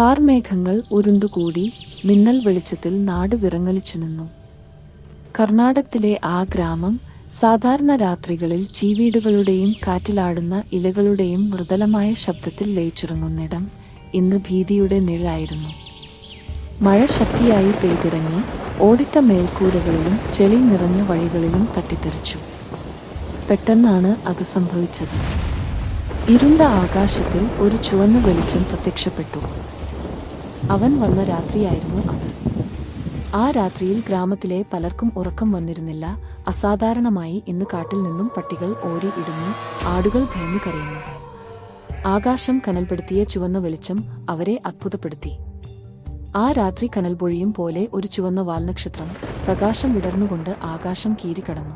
കാർമേഘങ്ങൾ ഉരുണ്ടുകൂടി മിന്നൽ വെളിച്ചത്തിൽ നാട് വിറങ്ങലിച്ചു നിന്നു. കർണാടകത്തിലെ ആ ഗ്രാമം സാധാരണ രാത്രികളിൽ ചീവീടുകളുടെയും കാറ്റിലാടുന്ന ഇലകളുടെയും മൃദുലമായ ശബ്ദത്തിൽ ലയിച്ചുറങ്ങുന്നിടം ഇന്ന് ഭീതിയുടെ നിഴലായിരുന്നു. മഴ ശക്തിയായി പെയ്തിറങ്ങി ഓടിട്ട മേൽക്കൂരകളിലും ചെളി നിറഞ്ഞ വഴികളിലും തട്ടിത്തെറിച്ചു. പെട്ടെന്നാണ് അത് സംഭവിച്ചത്. ഇരുണ്ട ആകാശത്തിൽ ഒരു ചുവന്ന വെളിച്ചം പ്രത്യക്ഷപ്പെട്ടു. അവൻ വന്ന രാത്രിയായിരുന്നു അത്. ആ രാത്രിയിൽ ഗ്രാമത്തിലെ പലർക്കും ഉറക്കം വന്നിരുന്നില്ല. അസാധാരണമായി ഇന്ന് കാട്ടിൽ നിന്നും പട്ടികൾ ഓരി ഇടുന്നു, ആടുകൾ ഭയന്നു കരയുന്നു. ആകാശം കനൽപ്പെടുത്തിയ ചുവന്ന വെളിച്ചം അവരെ അത്ഭുതപ്പെടുത്തി. ആ രാത്രി കനൽപൊഴിയും പോലെ ഒരു ചുവന്ന വാൽനക്ഷത്രം പ്രകാശം വിടർന്നുകൊണ്ട് ആകാശം കീറിക്കടന്നു.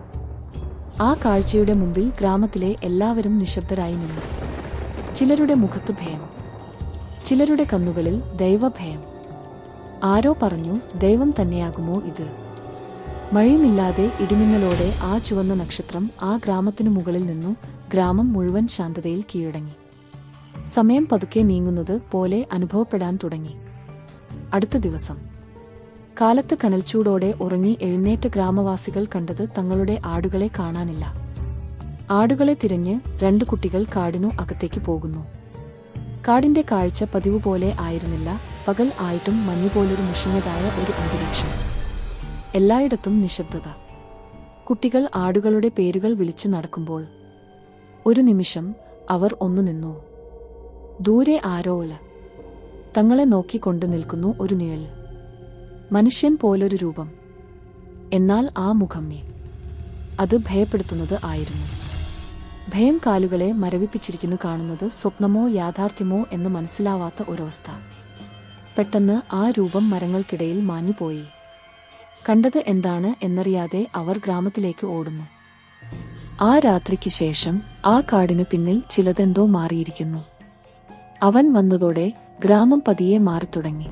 ആ കാഴ്ചയുടെ മുമ്പിൽ ഗ്രാമത്തിലെ എല്ലാവരും നിശബ്ദരായി നിന്നു. ചിലരുടെ മുഖത്ത് ഭയം, ചിലരുടെ കണ്ണുകളിൽ ദൈവഭയം. ആരോ പറഞ്ഞു, ദൈവം തന്നെയാകുമോ ഇത്? മഴയുമില്ലാതെ ഇടിമിന്നലോടെ ആ ചുവന്ന നക്ഷത്രം ആ ഗ്രാമത്തിനു മുകളിൽ നിന്നു. ഗ്രാമം മുഴുവൻ ശാന്തതയിൽ കീഴടങ്ങി. സമയം പതുക്കെ നീങ്ങുന്നത് പോലെ അനുഭവപ്പെടാൻ തുടങ്ങി. അടുത്ത ദിവസം കാലത്ത് കനൽച്ചൂടോടെ ഉറങ്ങി എഴുന്നേറ്റ ഗ്രാമവാസികൾ കണ്ടത് തങ്ങളുടെ ആടുകളെ കാണാനില്ല. ആടുകളെ തിരഞ്ഞ് 2 കുട്ടികൾ കാടിനു അകത്തേക്ക് പോകുന്നു. കാടിന്റെ കാഴ്ച പതിവ് പോലെ ആയിരുന്നില്ല. പകൽ ആയിട്ടും മഞ്ഞുപോലൊരു മുഷിഞ്ഞതായ ഒരു അന്തരീക്ഷം. എല്ലായിടത്തും നിശബ്ദത. കുട്ടികൾ ആടുകളുടെ പേരുകൾ വിളിച്ചു നടക്കുമ്പോൾ ഒരു നിമിഷം അവർ ഒന്നു നിന്നു. ദൂരെ ആരോല തങ്ങളെ നോക്കിക്കൊണ്ട് നിൽക്കുന്നു. ഒരു നിഴൽ, മനുഷ്യൻ പോലൊരു രൂപം. എന്നാൽ ആ മുഖം അത് ഭയപ്പെടുത്തുന്നത് ആയിരുന്നു. ഭയം കാലുകളെ മരവിപ്പിച്ചിരിക്കുന്നു. കാണുന്നത് സ്വപ്നമോ യാഥാർത്ഥ്യമോ എന്ന് മനസ്സിലാവാത്ത ഒരവസ്ഥ. പെട്ടെന്ന് ആ രൂപം മരങ്ങൾക്കിടയിൽ മാഞ്ഞുപോയി. കണ്ടത് എന്താണ് എന്നറിയാതെ അവർ ഗ്രാമത്തിലേക്ക് ഓടുന്നു. ആ രാത്രിക്ക് ശേഷം ആ കാടിനു പിന്നിൽ ചിലതെന്തോ മാറിയിരിക്കുന്നു. അവൻ വന്നതോടെ ഗ്രാമം പതിയെ മാറിത്തുടങ്ങി.